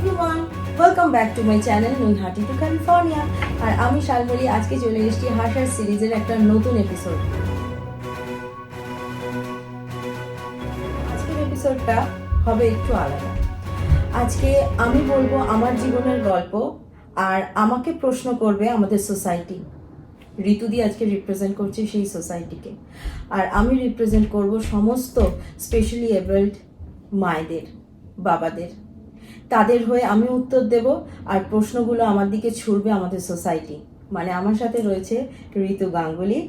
Everyone, welcome back to my channel Naihati to California. আর আমি শালমলী আজকে চলে এসেছি হাসার সিরিজের একটা নতুন এপিসোড। আজকের এপিসোডটা হবে একটু আলাদা। আজকে আমি বলবো আমার জীবনের গল্প, আর আমাকে প্রশ্ন করবে আমাদের সোসাইটি। ঋতুদি আজকে রিপ্রেজেন্ট করছে সেই সোসাইটিকে, আর আমি রিপ্রেজেন্ট করব সমস্ত স্পেশালি এবল্ড মায়েদের, বাবাদের। তাদের হয়ে আমি উত্তর দেব, আর প্রশ্নগুলো আমার দিকে ছুড়বে আমাদের সোসাইটি। মানে আমার সাথে রয়েছে ঋতু গাঙ্গুলি।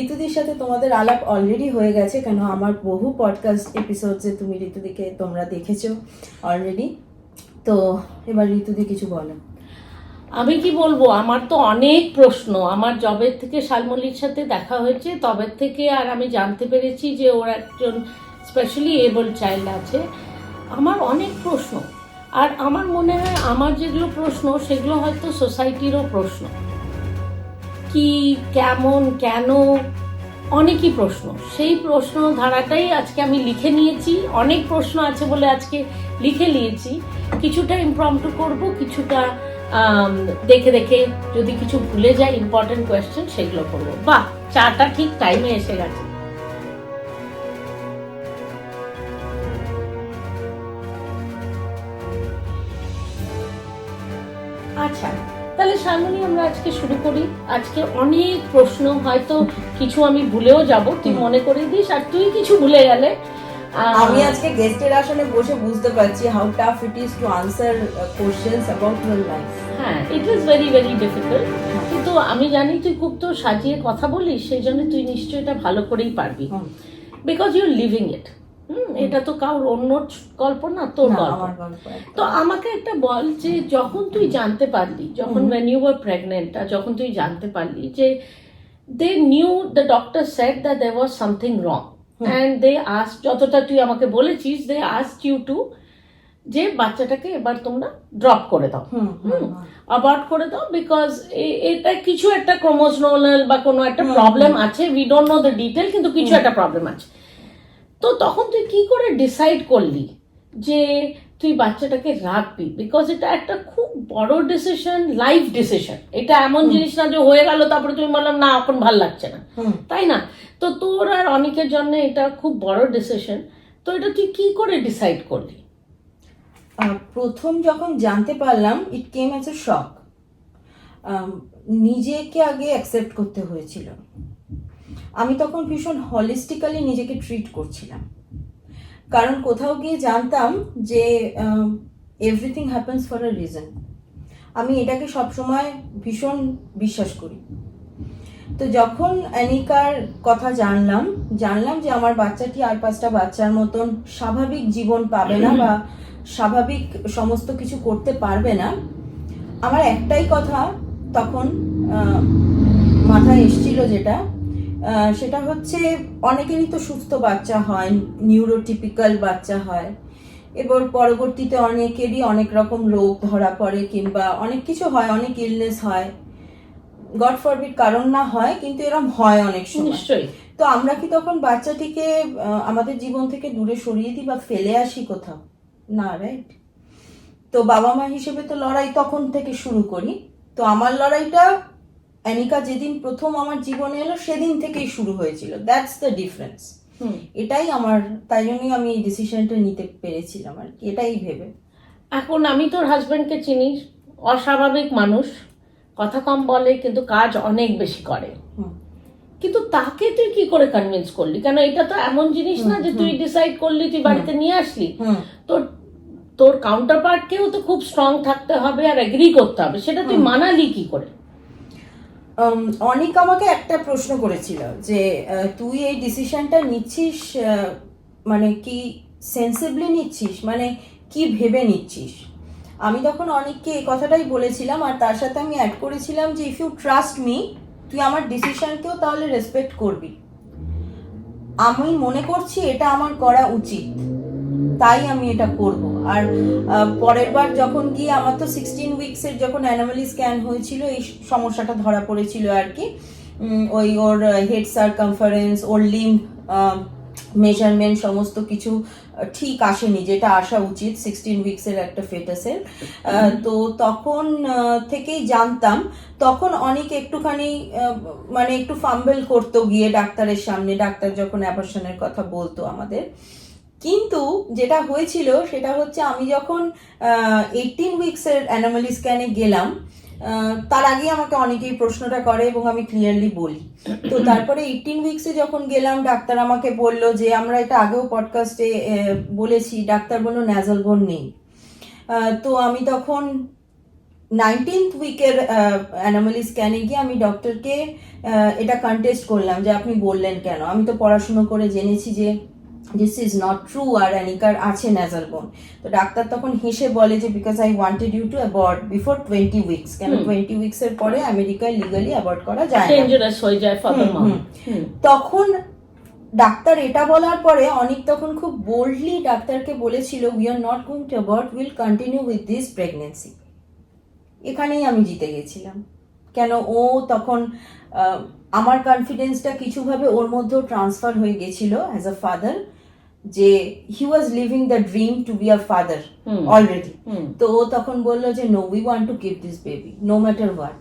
ঋতুদির সাথে তোমাদের আলাপ অলরেডি হয়ে গেছে, কেন আমার বহু পডকাস্ট এপিসোডসে তুমি ঋতুদিকে তোমরা দেখেছো অলরেডি। তো এবার ঋতুদি কিছু বলো। আমি কি বলবো, আমার তো অনেক প্রশ্ন। আমার জবের থেকে শালমলীর সাথে দেখা হয়েছে, তবের থেকে আর আমি জানতে পেরেছি যে ওর একজন স্পেশালি এবল চাইল্ড আছে। আমার অনেক প্রশ্ন, আর আমার মনে হয় আমার যেগুলো প্রশ্ন সেগুলো হয়তো সোসাইটিরও প্রশ্ন। কি, কেমন, কেন, অনেকই প্রশ্ন। সেই প্রশ্ন ধারাটাই আজকে আমি লিখে নিয়েছি। অনেক প্রশ্ন আছে বলে আজকে লিখে নিয়েছি। কিছুটা ইমপ্রম্পটু করব, কিছুটা দেখে দেখে যদি কিছু ভুলে যায় ইম্পর্টেন্ট কোয়েশ্চেন সেগুলো করবো। বাহ, চাটা ঠিক টাইমে এসে গেছে। আচ্ছা, তাহলে শালমলী আমরা আজকে শুরু করি। আজকে অনেক প্রশ্ন, হয়তো কিছু আমি ভুলেও যাব, তুই মনে করে দিস। আর তুই কিছু ভুলে গেলে আমি আজকে গেস্টের আসনে বসে বুঝতে পারছি how tough it is to answer questions about your life. হ্যাঁ, it was very very difficult. কিন্তু আমি জানি তুই খুব তো সাজিয়ে কথা বলিস, সেই জন্য তুই নিশ্চয়ই এটা ভালো করেই পারবি, because you are living it. এটা তো কারোর অন্য গল্প না, তোর গল্প। তো আমাকে একটা বল, যে যখন তুই জানতে পারলি, যখন when you were pregnant, যখন তুই জানতে পারলি যে they knew, the doctor said that there was something wrong, and they asked, যতটা তুই আমাকে বলেছিস, they asked you to যে বাচ্চাটাকে এবার তোমরা ড্রপ করে দাও, অ্যাবর্ট করে দাও, বিকজ এটা কিছু একটা ক্রোমোসোমাল বা কোনো একটা প্রবলেম আছে। We don't know the detail, কিন্তু কিছু একটা প্রবলেম আছে। তো তখন তুই কি করে ডিসাইড করলি যে তুই বাচ্চাটাকে রাখবি? বিকজ এটা একটা খুব বড় ডিসিশন, লাইফ ডিসিশন। এটা এমন জিনিস না যে হয়ে গেল তারপরে তুমি বললাম না এখন ভাল লাগছে না, তাই না? তো তোর আর অনেকের জন্য এটা খুব বড় ডিসিশন। তো এটা তুই কি করে ডিসাইড করলি? প্রথম যখন জানতে পারলাম, ইট কেম অ্যাজ এ শক। নিজেকে আগে অ্যাকসেপ্ট করতে হয়েছিল। আমি তখন ভীষণ হলিস্টিক্যালি নিজেকে ট্রিট করছিলাম, কারণ কোথাও গিয়ে জানতাম যে everything happens for a reason. আমি এটাকে সবসময় ভীষণ বিশ্বাস করি। তো যখন অ্যানিকার কথা জানলাম যে আমার বাচ্চাটি আর 5টা বাচ্চার মতন স্বাভাবিক জীবন পাবে না বা স্বাভাবিক সমস্ত কিছু করতে পারবে না, আমার একটাই কথা তখন মাথায় এসেছিল, সেটা হচ্ছে অনেকেরই তো সুস্থ বাচ্চা হয়, নিউরোটিপিক্যাল বাচ্চা হয়, এবার পরবর্তীতে অনেকেরই অনেক রকম রোগ ধরা পড়ে, কিংবা অনেক কিছু হয়, অনেক ইলনেস হয়, গড ফরবিড কারণ না হয়, কিন্তু এরকম হয় অনেক সময়। নিশ্চয়ই। তো আমরা কি তখন বাচ্চাটিকে আমাদের জীবন থেকে দূরে সরিয়ে দিই বা ফেলে আসি কোথাও? না, রাইট? তো বাবা মা হিসেবে তো লড়াই তখন থেকে শুরু করি। তো আমার লড়াইটা অ্যানিকা যেদিন প্রথম আমার জীবনে এলো সেদিন থেকেই শুরু হয়েছিল। That's the difference. এটাই আমার, তাই জন্যই আমি এই ডিসিশনটা নিতে পেরেছিলাম আর কি, এটাই ভেবে। এখন আমি তোর হাজবেন্ডকে চিনি, অস্বাভাবিক মানুষ, কথা কম বলে কিন্তু কাজ অনেক বেশি করে। কিন্তু তাকে তুই কি করে কনভিন্স করলি? কেন এটা তো এমন জিনিস না যে তুই ডিসাইড করলি, তুই বাড়িতে নিয়ে আসলি। তোর কাউন্টার পার্টকেও তো খুব স্ট্রং থাকতে হবে আর এগ্রি করতে হবে। সেটা তুই মানালি কি করে? অনেক আমাকে একটা প্রশ্ন করেছিল যে তুই এই ডিসিশনটা নিচ্ছিস, মানে কি সেন্সিবলি নিচ্ছিস, মানে কি ভেবে নিচ্ছিস? আমি তখন অনেককে এই কথাটাই বলেছিলাম, আর তার সাথে আমি অ্যাড করেছিলাম যে ইফ ইউ ট্রাস্ট মি, তুই আমার ডিসিশনকেও তাহলে রেসপেক্ট করবি। আমি মনে করছি এটা আমার করা উচিত, তাই আমি এটা করব। আর পরের বার যখন গিয়ে আমার তো 16 উইকসের যখন অ্যানোমালি স্ক্যান হয়েছিল, এই সমস্যাটা ধরা পড়েছিল আর কি। ওর হেড সারকামফারেন্স, ওর লিম্ব মেজারমেন্ট সমস্ত কিছু ঠিক আসেনি, যেটা আসা উচিত 16 উইকসের একটা ফেটাসের। তো তখন থেকেই জানতাম। তখন অনেক একটুখানি মানে একটু ফাম্বল করতো গিয়ে ডাক্তারের সামনে, ডাক্তার যখন অ্যাবর্শনের কথা বলতো আমাদের। কিন্তু যেটা হয়েছিল সেটা হচ্ছে, আমি যখন 18 উইকসের অ্যানোমালি স্ক্যানে গেলাম, তার আগে আমাকে অনেকেই প্রশ্নটা করে এবং আমি ক্লিয়ারলি বলি। তো তারপরে 18 উইকসে যখন গেলাম, ডাক্তার আমাকে বলল যে, আমরা এটা আগেও পডকাস্টে বলেছি, ডাক্তার বলল ন্যাজাল বোন নেই। তো আমি তখন 19th উইকের অ্যানোমালি স্ক্যানে গিয়ে আমি ডক্টরকে এটা কন্টেস্ট করলাম যে আপনি বললেন কেন, আমি তো পড়াশুনো করে জেনেছি যে দিস ইজ নট ট্রু, আর অ্যানিকার আছে ন্যাজাল বোন। তো ডাক্তার তখন হেসে বলে যে because I wanted you to abort before 20 weeks, কেন 20 উইকসের পরে আমেরিকায় লিগালি অ্যাবর্ট করা যায় না, ডেঞ্জারাস হয়ে যায় ফর দ্য মম। তখন ডাক্তার এটা বলার পরে অনেক তখন খুব বোল্ডলি ডাক্তারকে বলেছিল, we are not going to abort, will continue with this pregnancy. এখানেই আমি জিতে গেছিলাম। কেন ও তখন আমার কনফিডেন্সটা কিছুভাবে ওর মধ্যেও ট্রান্সফার হয়ে গেছিল অ্যাজ আ ফাদার, যে he was living the dream to be a father already. তো ও তখন বললো যে no, we want to keep this baby no matter what.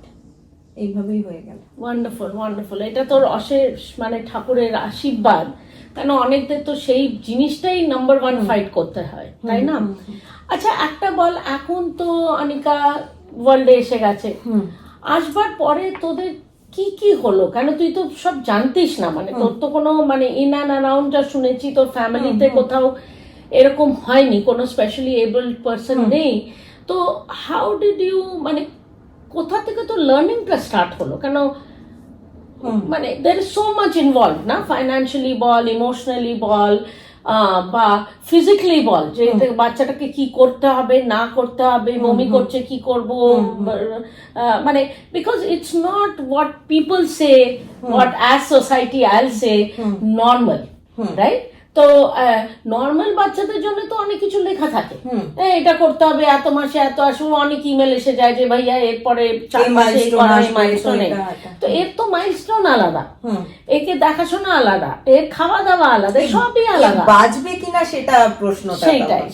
এইভাবেই হয়ে গেল। ওয়ান্ডারফুল ওয়ান্ডারফুল, এটা তোর অশেষ মানে ঠাকুরের আশীর্বাদ। কেন অনেকদের তো সেই জিনিসটাই নাম্বার 1 ফাইট করতে হয়, তাই না? আচ্ছা একটা বল, এখন তো অনিকা ওয়ার্ল্ডে এসে গেছে, আসবার পরে তোদের কি কি হলো? কেন তুই তো সব জানতিস না, মানে তোর তো কোনো মানে ইন অ্যান্ড অ্যারাউন্ড যা শুনেছি তোর ফ্যামিলিতে কোথাও এরকম হয়নি, কোনো স্পেশালি এবলড পারসন নেই। তো হাউ ডিড ইউ, মানে কোথা থেকে তো লার্নিংটা স্টার্ট হলো? কেন মানে there is so much involve না, ফাইন্যান্সিয়ালি বল, ইমোশনালি বল, বা ফিজিক্যালি বল, যে বাচ্চাটাকে কি করতে হবে না করতে হবে, বমি করছে কি করব, মানে because it's not what people say, what as society আইল সে নর্মাল, রাইট? তো নর্মাল বাচ্চাদের জন্য তো অনেক কিছু লেখা থাকে, এটা করতে হবে, এত মাসে এত আসবে, অনেক ইমেল এসে যায় যে ভাইয়া এরপরে 4 মাসে মাইলস্টোন। তো এর তো মাইলস্টোন আলাদা, একে দেখাশোনা আলাদা, এর খাওয়া দাওয়া আলাদা, সবই আলাদা, বাঁচবে কিনা সেটা প্রশ্ন।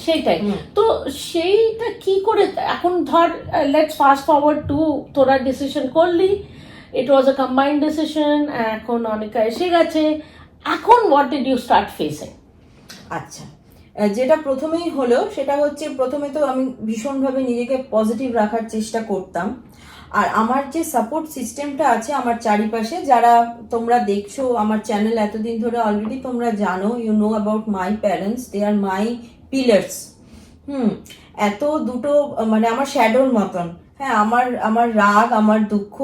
সেইটাই। তো সেইটা কি করে এখন ধর, লেটস ফাস্ট ফরওয়ার্ড টু তোরা ডিসিশন করলি, ইট ওয়াজ আ কম্বাইন্ড ডিসিশন, এখন অনেকা এসে গেছে, এখন what did you start facing? আচ্ছা, যেটা প্রথমেই হলো সেটা হচ্ছে, প্রথমে তো আমি ভীষণভাবে নিজেকে পজিটিভ রাখার চেষ্টা করতাম। আর আমার যে সাপোর্ট সিস্টেমটা আছে আমার চারিপাশে, যারা তোমরা দেখছো আমার চ্যানেল এতদিন ধরে, অলরেডি তোমরা জানো, you know about my parents, they are my pillars. এত দুটো মানে আমার শ্যাডোর মতন। হ্যাঁ, আমার রাগ, আমার দুঃখ,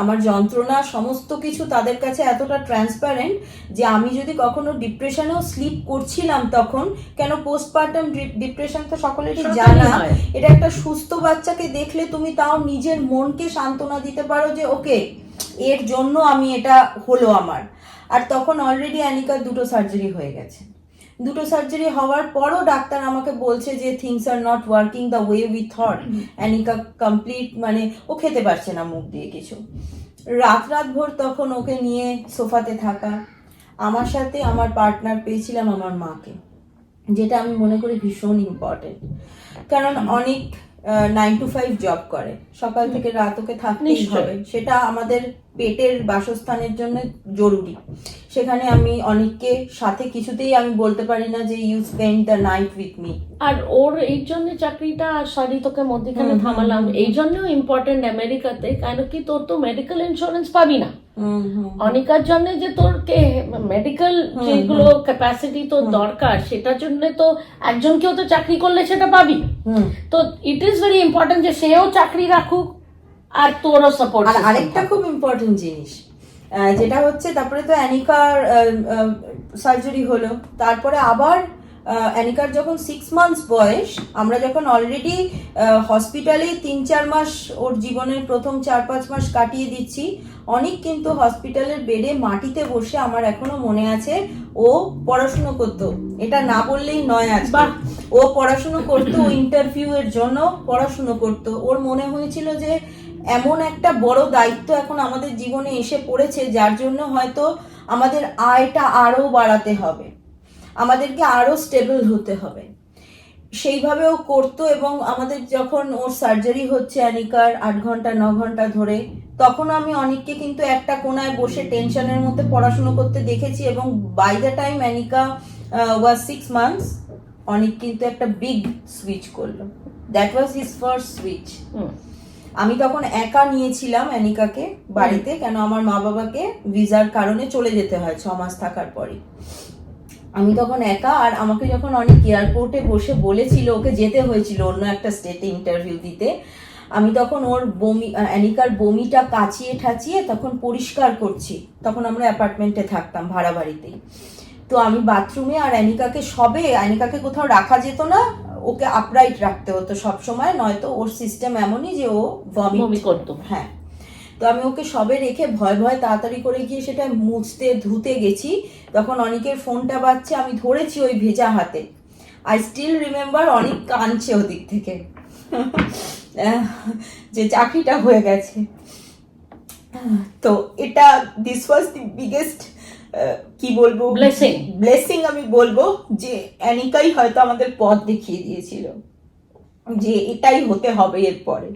আমার যন্ত্রণা, সমস্ত কিছু তাদের কাছে এতটা ট্রান্সপারেন্ট যে আমি যদি কখনো ডিপ্রেশনেও স্লিপ করছিলাম তখন, কেন পোস্টপার্টাম ডিপ্রেশন তো সকলেরই জানা, এটা একটা সুস্থ বাচ্চাকে দেখলে তুমি তাও নিজের মনকে সান্ত্বনা দিতে পারো যে ওকে, এর জন্য আমি এটা হলো আমার। আর তখন অলরেডি অ্যানিকার 2টো সার্জারি হয়ে গেছে। 2টো সার্জারি হওয়ার পরও ডাক্তার আমাকে বলছে যে things are not working the way we thought. Annika complete মানে ও খেতে পারছে না মুখ দিয়ে কিছু। রাত ভোর তখন ওকে নিয়ে সোফাতে থাকা। আমার সাথে আমার পার্টনার পেয়েছিলাম আমার মাকে, যেটা আমি মনে করি ভীষণ ইম্পর্টেন্ট। কারণ অনেক 9 to 5 জব করে, সকাল থেকে রাত ওকে থাকতেই হবে, সেটা আমাদের পেটের বাসস্থানের জন্য জরুরি। সেখানে আমি অনেককে সাথে কিছুতেই আমি বলতে পারি না যে you spend the night with me. আর ওর এই জন্য চাকরিটা, সরি তোকে মধ্যখানে থামালাম, এই জন্যও ইম্পর্টেন্ট আমেরিকাতে, কেন কি তোর তো মেডিকেল ইন্স্যুরেন্স পাবি না। অনেকার জন্য যে তোরকে মেডিকেল যেগুলো ক্যাপাসিটি তোর দরকার, সেটার জন্য তো একজনকেও তো চাকরি করলে সেটা পাবি। তো ইট ইজ ভেরি ইম্পর্টেন্ট যে সেও চাকরি রাখুক আর তোরও সাপোর্ট। আর আরেকটা খুব ইম্পর্টেন্ট জিনিস যেটা হচ্ছে, তারপরে তো অ্যানিকার সার্জারি হলো, তারপরে আবার অ্যানিকার যখন 6 মান্থস বয়স, আমরা যখন অলরেডি হসপিটালে 3-4 মাস ওর জীবনের প্রথম 4-5 মাস কাটিয়ে দিচ্ছি, অনেক কিন্তু হসপিটালের বেডে মাটিতে বসে, আমার এখনো মনে আছে, ও পড়াশুনো করতো, এটা না বললেই নয় আজকে, ও পড়াশুনো করতো, ইন্টারভিউ এর জন্য পড়াশুনো করতো। ওর মনে হয়েছিল যে এমন একটা বড় দায়িত্ব এখন আমাদের জীবনে এসে পড়েছে, যার জন্য হয়তো আমাদের আয়টা আরো বাড়াতে হবে, আমাদেরকে আরো স্টেবল হতে হবে। সেইভাবে ও করতো। এবং আমাদের যখন ওর সার্জারি হচ্ছে অ্যানিকার 8 ঘন্টা 9 ঘন্টা ধরে, তখন আমি অনেককে কিন্তু একটা কোনায় বসে টেনশনের মধ্যে পড়াশুনো করতে দেখেছি। এবং by the time Annika was 6 months, অনেক কিন্তু একটা বিগ সুইচ করলো। That was his first switch. আমি তখন একা নিয়েছিলাম অ্যানিকাকে বাড়িতে, কেন আমার মা বাবাকে ভিসার কারণে চলে যেতে হয় 6 মাস থাকার পরে। আমি তখন একা, আর আমাকে যখন অনেক এয়ারপোর্টে বসে বলেছিল, ওকে যেতে হয়েছিল অন্য একটা স্টেটে ইন্টারভিউ দিতে, আমি তখন ওর অ্যানিকার বমিটা কাচিয়ে ঠাচিয়ে তখন পরিষ্কার করছি। তখন আমরা অ্যাপার্টমেন্টে থাকতাম, ভাড়া বাড়িতেই। তো আমি বাথরুমে, আর অ্যানিকাকে কোথাও রাখা যেত না, ওকে আপরাইট রাখতে হতো সব সময়, নয়তো ওর সিস্টেম এমনই যে ও বমি করতো। হ্যাঁ, তো আমি ওকে সবে রেখে ভয় ভয় তাড়াতাড়ি করে গিয়ে সেটা মুছতে ধুতে গেছি। তখন অনেকের ফোনটা বাজছে, আমি ধরেছি ওই ভেজা হাতে। আই স্টিল রিমেম্বার, অনেক কাঁদছে ওদিক থেকে যে চাকরিটা হয়ে গেছে। তো এটা দিস ওয়াজ দি বিগেস্ট কি বলবো, ব্লেসিং আমি বলবো, যে অ্যানিকাই হয়তো আমাদের পথ দেখিয়ে দিয়েছিল যে এটাই হতে হবে এরপরে।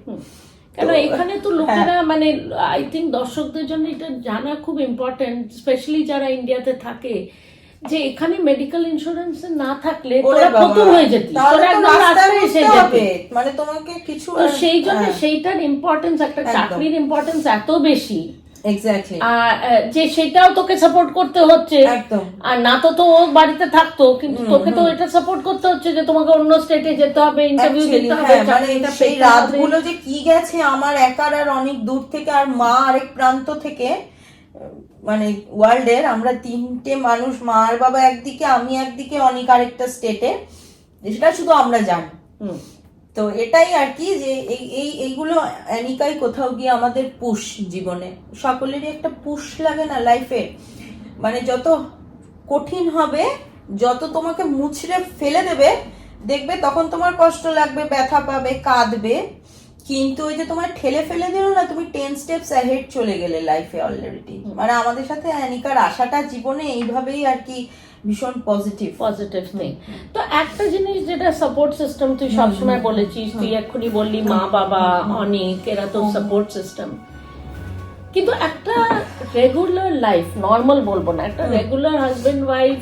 কেন এখানে তো লোকেরা মানে আই থিঙ্ক দর্শকদের জন্য এটা জানা খুব ইম্পর্টেন্ট, স্পেশালি যারা ইন্ডিয়াতে থাকে, যে এখানে মেডিকেল ইন্স্যুরেন্স না থাকলে তোরা ফতুর হয়ে যেতিস, তোরা একদম রাস্তায় এসে যেতি, মানে তোমাকে কিছু। তো সেই জন্য সেইটার ইম্পর্টেন্স, একটা চাকরির ইম্পর্টেন্স এত বেশি এক্স্যাক্টলি, যে সেটাও তোকে সাপোর্ট করতে হচ্ছে। আর না তো তো ও বাড়িতে থাকতো, কিন্তু তোকে তো এটা সাপোর্ট করতে হচ্ছে যে তোমাকে অন্য স্টেটে যেতে হবে, ইন্টারভিউ দিতে হবে। মানে সেই রাতগুলো যে কি গেছে আমার একার, আর অনেক দূর থেকে, আর মা আরেক প্রান্ত থেকে, মানে ওয়ার্ল্ডের আমরা 3টে মানুষ, মা আর বাবা একদিকে, আমি একদিকে, অনেক আরেকটা স্টেটে, সেটা শুধু আমরা জানি। তো এটাই আর কি, যে এইগুলো অ্যানিকাই কোথাও গিয়ে আমাদের পুশ, জীবনে সকলেরই একটা পুশ লাগে না লাইফে। মানে যত কঠিন হবে, যত তোমাকে মুছড়ে ফেলে দেবে, দেখবে তখন তোমার কষ্ট লাগবে, ব্যথা পাবে, কাঁদবে, কিন্তু ওই যে তোমার ঠেলে ফেলে দিল না, তুমি 10 স্টেপস অ্যাহেড চলে গেলে লাইফে অলরেডি। মানে আমাদের সাথে অ্যানিকার আশাটা জীবনে এইভাবেই আর কি ভীষণ পজিটিভ থিং। তো একটা জিনিস যেটা সাপোর্ট সিস্টেম, তুই সবসময় বলেছিস, তুই এক্ষুনি বললি মা বাবা অনেক, এরা তো সাপোর্ট সিস্টেম, কিন্তু একটা রেগুলার লাইফ, নর্মাল বলবো না, একটা রেগুলার হাজবেন্ড ওয়াইফ,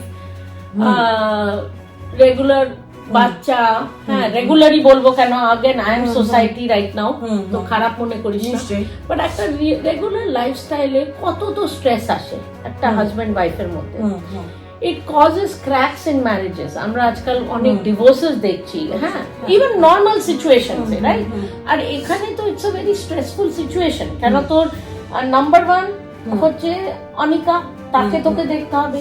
রেগুলার বাচ্চা, হ্যাঁ রেগুলারই বলবো, কেন again I am society right now, তো খারাপ মনে করিস না, বাট একটা রেগুলার লাইফস্টাইলে কত তো স্ট্রেস আসে একটা হাজবেন্ড ওয়াইফের মধ্যে। It causes cracks in marriages. আমরা আজকাল অনেক ডিভোর্সেস দেখছি, হ্যাঁ, ইভেন নর্মাল সিচুয়েশনস, রাইট? আর এখানে তো it's a very stressful situation, কেন তোর নাম্বার 1 হচ্ছে অনিকা, তাকে তোকে দেখতে হবে,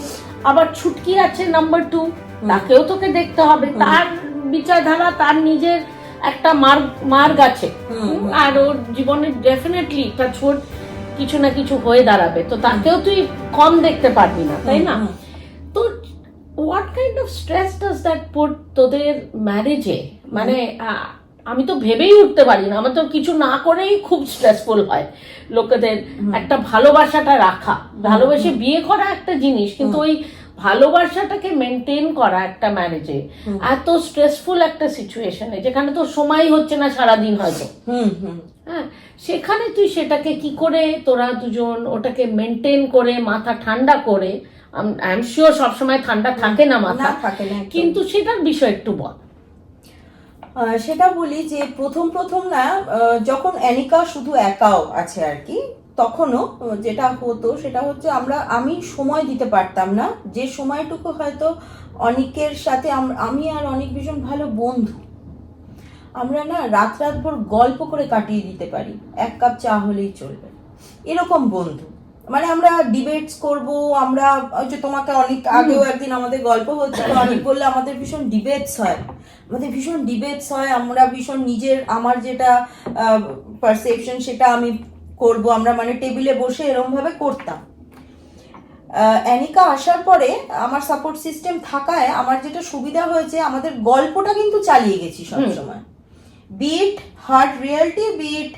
আবার ছুটকি আছে নাম্বার 2, তাকেও তোকে দেখতে হবে, তার বিচারধারা, তার নিজের একটা মার্গ আছে, আর ওর জীবনে ডেফিনেটলি একটা ছোট কিছু না কিছু হয়ে দাঁড়াবে, তো তাকেও তুই কম দেখতে পারবি না, তাই না? তো what kind of stress does that put তোদের ম্যারেজে? মানে আমি তো ভেবেই উঠতে পারি না, আমার তো কিছু না করেই খুব স্ট্রেসফুল হয় লোকেদের একটা ভালোবাসাটা রাখা, ভালোবেসে বিয়ে করা একটা জিনিস, কিন্তু ওই ভালোবাসাটাকে মেনটেন করা একটা ম্যারেজে এত স্ট্রেসফুল একটা সিচুয়েশনে, যেখানে তো সময় হচ্ছে না সারাদিন হয়তো, হ্যাঁ, সেখানে তুই সেটাকে কি করে তোরা দুজন ওটাকে মেনটেন করে, মাথা ঠান্ডা করে, আই এম শিওর সবসময় ঠান্ডা থাকে না মাথা, কিন্তু সেটার বিষয় একটু বল। সেটা বলি যে প্রথম না, যখন অ্যানিকা শুধু একাও আছে আর কি, তখনও যেটা হতো সেটা হচ্ছে আমি সময় দিতে পারতাম না, যে সময়টুকু হয়তো অনেকের সাথে আমি আর অনেক ভীষণ ভালো বন্ধু, আমরা না রাত ভর গল্প করে কাটিয়ে দিতে পারি, 1 কাপ চা হলেই চলবে, এরকম বন্ধু। মানে আমরা ডিবেটস করব, আমরা যে তোমাকে অনেক আগেও একদিন আমাদের গল্প হচ্ছিল, অনেক বললে আমাদের ভীষণ ডিবেটস হয়, আমরা ভীষণ আমার যেটা পারসেপশন সেটা আমি করব, আমরা মানে টেবিলে বসে এরকম ভাবে করতাম। অ্যানিকা আসার পরে আমার সাপোর্ট সিস্টেম থাকায় আমার যেটা সুবিধা হয়েছে, আমাদের গল্পটা কিন্তু চালিয়ে গেছি সবসময়, বিট হার্ড রিয়েলিটি, বিট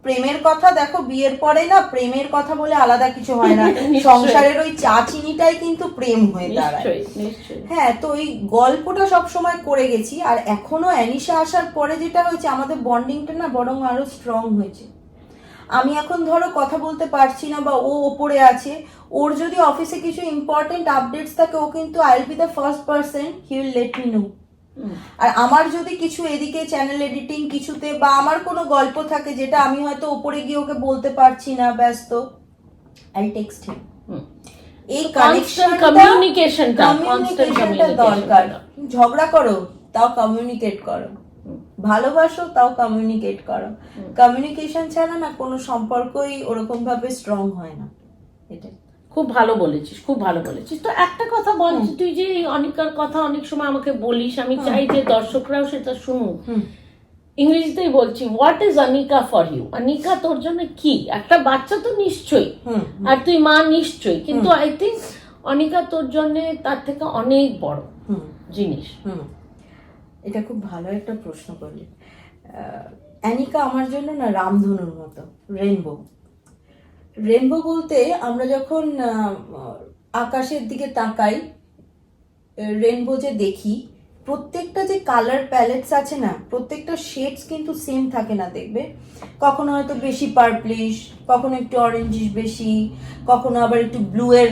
প্রেমের কথা দেখো, বিয়ের পরে না প্রেমের কথা বলে আলাদা কিছু হয় না, নিশ্চয়ই। সংসারের ওই চা চিনিটাই কিন্তু প্রেম হয়ে দাঁড়ায়। নিশ্চয়ই নিশ্চয়ই। হ্যাঁ, তো এই গল্পটা সব সময় করে গেছি, আর এখনো অ্যানিশা আসার পরে যেটা হয়েছে, আমাদের বন্ডিংটা না বরং আরো স্ট্রং হয়েছে। আমি এখন ধরো কথা বলতে পারছি না বা ও ওপরে আছে, ওর যদি অফিসে কিছু ইম্পর্টেন্ট আপডেটস থাকে, ও কিন্তু I will be the first person he will let me know. আর আমার যদি কিছু এদিকে চ্যানেল এডিটিং কিছুতে বা আমার কোনো গল্প থাকে যেটা আমি হয়তো ওপরে গিয়ে ওকে বলতে পারছি না, ব্যস্ত, আই টেক্সট হিম। এই কমিউনিকেশনটা দরকার। ঝগড়া করো তাও কমিউনিকেট করো, ভালোবাসো তাও কমিউনিকেট করো। কমিউনিকেশন ছাড়া না কোনো সম্পর্কই ওরকম ভাবে স্ট্রং হয় না। এটা খুব ভালো বলেছিস, খুব ভালো বলেছিস। তো একটা কথা বল, তুই যে অনিকার কথা অনেক সময় আমাকে বলিস, আমি চাই যে দর্শকরাও সেটা শুনুক। ইংরেজিতেই বলছি, what is Anika for you? Anika তোর জন্য কি? একটা বাচ্চা তো নিশ্চয়ই, আর তুই মা নিশ্চয়ই, কিন্তু আই থিঙ্ক অনিকা তোর জন্য তার থেকে অনেক বড় জিনিস। এটা খুব ভালো একটা প্রশ্ন করলি। অ্যানিকা আমার জন্য না রামধনুর মতো, রেনবো। রেনবো বলতে আমরা যখন আকাশের দিকে তাকাই, রেনবো যে দেখি, প্রত্যেকটা যে কালার প্যালেটস আছে না, প্রত্যেকটা শেডস কিন্তু সেম থাকে না, দেখবে কখনো হয়তো বেশি পার্পলিশ, কখনো একটু অরেঞ্জিশ বেশি, কখনো আবার একটু ব্লু এর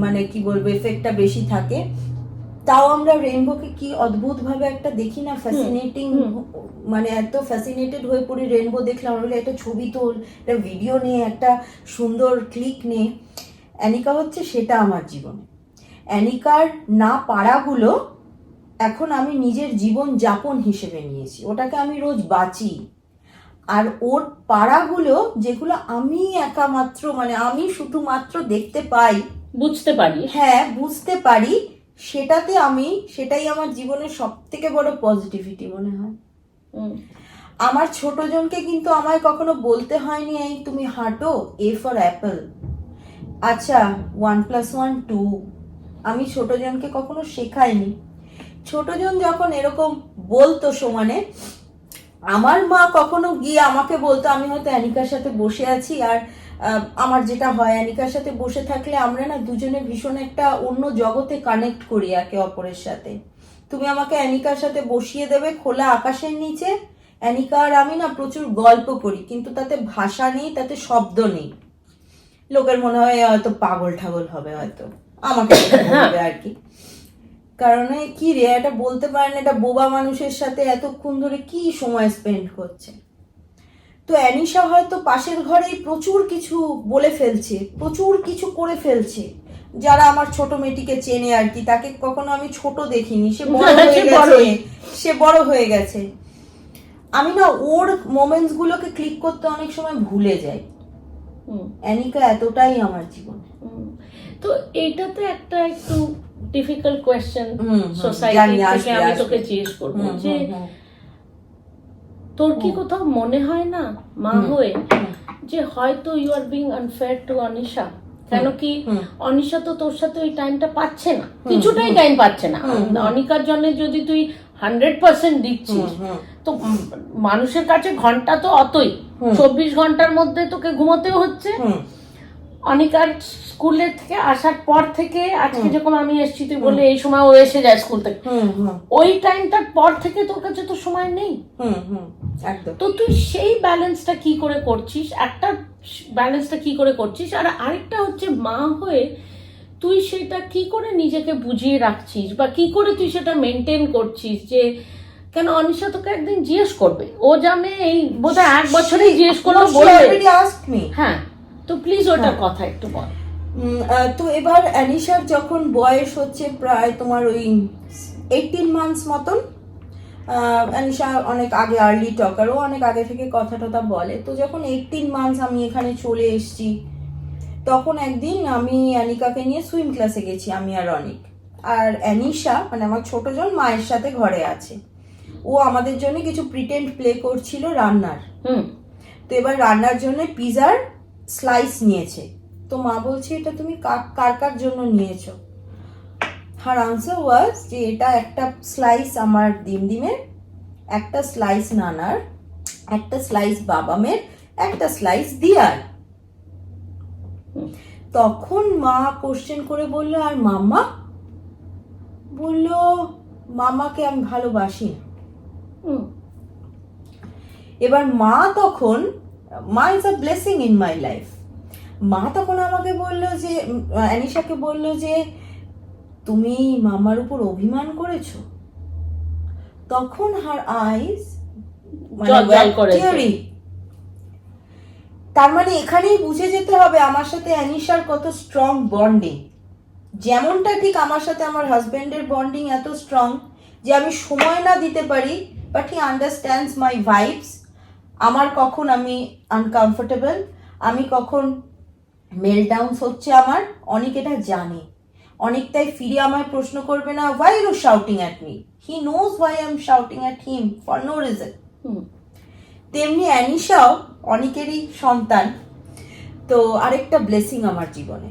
মানে কি বলবো এফেক্টটা বেশি থাকে। তাও আমরা রেইনবোকে কি অদ্ভুত ভাবে একটা দেখি না, ফ্যাসিনেটিং, মানে এত ফ্যাসিনেটেড হয়ে পড়ি রেইনবো দেখলাম, আমরা একটা ছবি তোল, একটা ভিডিও নিয়ে, একটা সুন্দর ক্লিক নে। অ্যানিকা হচ্ছে সেটা আমার জীবনে। অ্যানিকার না পারাগুলো এখন আমি নিজের জীবন যাপন হিসেবে নিয়েছি, ওটাকে আমি রোজ বাঁচি। আর ওর পাড়াগুলো যেগুলো আমি একা মাত্র, মানে আমি শুধুমাত্র দেখতে পাই, বুঝতে পারি, হ্যাঁ বুঝতে পারি, সেটাই আমার জীবনের সব থেকে বড় পজিটিভিটি মনে হয়। আমার ছোট জনকে কিন্তু আমায় কখনো বলতে হয়নি এই তুমি হাঁটো, এ ফর অ্যাপল, আচ্ছা 1+1 2, আমি ছোট জনকে কখনো শেখাইনি। ছোট জন যখন এরকম বলতো সমানে, আমার মা কখনো গিয়ে আমাকে বলতো, আমি হয়তো অ্যানিকার সাথে বসে আছি, আর আমার যেটা হয় অ্যানিকার সাথে বসে থাকলে আমরা না দুজনে ভীষণ একটা অন্য জগতে কানেক্ট করি একে অপরের সাথে। তুমি আমাকে অ্যানিকার সাথে বসিয়ে দেবে খোলা আকাশের নিচে, অ্যানিকা আর আমি না প্রচুর গল্প করি, কিন্তু তাতে ভাষা নেই, তাতে শব্দ নেই। লোকের মনে হয় হয়তো পাগল ঠাগল হবে, হয়তো আমাকে বলবে আর কি, কারণ কি রে এটা বলতে পারে না, এটা বোবা মানুষের সাথে এতক্ষণ ধরে কি সময় স্পেন্ড করছে। তো অ্যানিশা হয়তো পাশের ঘরেই প্রচুর কিছু বলে ফেলছে, প্রচুর কিছু করে ফেলছে, যারা আমার ছোট মেয়েটিকে চেনে আর কি, তাকে কখনো আমি ছোট দেখিনি, সে বড় হয়ে গেছে, সে বড় হয়ে গেছে। আমি না ওর মোমেন্টস গুলোকে ক্লিক করতে অনেক সময় ভুলে যাই। অ্যানিকা এতটাই আমার জীবন। তো এইটাতে একটা একটু ডিফিকাল্ট কোয়েশ্চেন সোসাইটি থেকে আমি তোকে জিজ্ঞেস করবো, যে তোর কি কোথাও মনে হয় না মা হয়ে যে হয়তো you are being unfair to Anisha? কেন কি অনিশা তো তোর সাথে ওই টাইমটা পাচ্ছে না, কিছুটাই টাইম পাচ্ছে না। অনিকার জন্য যদি তুই 100% দিচ্ছিস, তো মানুষের কাছে ঘন্টা তো অতই, 24 ঘন্টার মধ্যে তোকে ঘুমোতেও হচ্ছে। অনিকার স্কুলের থেকে আসার পর থেকে আজকে যখন আমি এসেছি, তুই বললে এই সময় ও এসে যায় স্কুল থেকে, ওই টাইমটার পর থেকে তোর কাছে তো সময় নেই। তো তুই সেই ব্যালেন্সটা কি করে করছিস, একটা ব্যালেন্সটা কি করে করছিস, আর আরেকটা হচ্ছে মা হয়ে তুই সেটা কি করে নিজেকে বুঝিয়ে রাখছিস, বা কি করে তুই সেটা মেনটেন করছিস? যে কেন অনিশা তোকে একদিন জিজ্ঞেস করবে, ও জানে এই বোধহয় 1 বছরেই জিজ্ঞেস করলো, বলবে। হ্যাঁ, তো প্লিজ ওটার কথা একটু বল। তো এবার অ্যানিশার যখন বয়স হচ্ছে প্রায় তোমার ওই 18 মান্থস মতন, অ্যানিশা অনেক আগে আর্লি টকার, ও অনেক আগে থেকে কথা টথা বলে। তো যখন 18 মান্থস আমি এখানে চলে এসেছি, তখন একদিন আমি অ্যানিকাকে নিয়ে সুইম ক্লাসে গেছি, আমি আর অনিক। আর অ্যানিশা মানে আমার ছোট জন মায়ের সাথে ঘরে আছে, ও আমাদের জন্য কিছু প্রিটেন্ড প্লে করছিল রান্নার। তো এবার রান্নার জন্য পিজার স্লাইস নিয়েছে, তো মা বলছে এটা তুমি কার কার জন্য নিয়েছো? হার আনসার ওয়াজ যে এটা একটা স্লাইস আমার ডিমের, একটা স্লাইস নানার, একটা স্লাইস বাবামের, একটা স্লাইস দিয়ার। তখন মা কোশ্চেন করে বলল, আর মাম্মা? বলল, মামাকে আমি ভালোবাসি না। এবার মা তখন, মা is a blessing in my life, মা তখন আমাকে বলল যে, অ্যানিশাকে বলল যে, তুমি মামার উপর অভিমান করেছো? তখন হার আইজ তার মানে এখানেই বুঝে যেতে হবে আমার সাথে অ্যানিশার কত স্ট্রং বন্ডিং। যেমনটা ঠিক আমার সাথে আমার হাজবেন্ডের বন্ডিং এত স্ট্রং যে আমি সময় না দিতে পারি, but he understands my vibes. আমার কখন আমি আনকমফোর্টেবল, আমি কখন মেলডাউনস হচ্ছে আমার, অনেক এটা জানে। অনেক তাই ফিরে আমায় প্রশ্ন করবে না, why are you shouting at me? He knows why I'm shouting at him for no reason. তেমনি অ্যানিশাও অনেকেরই সন্তান। তো আরেকটা ব্লেসিং আমার জীবনে,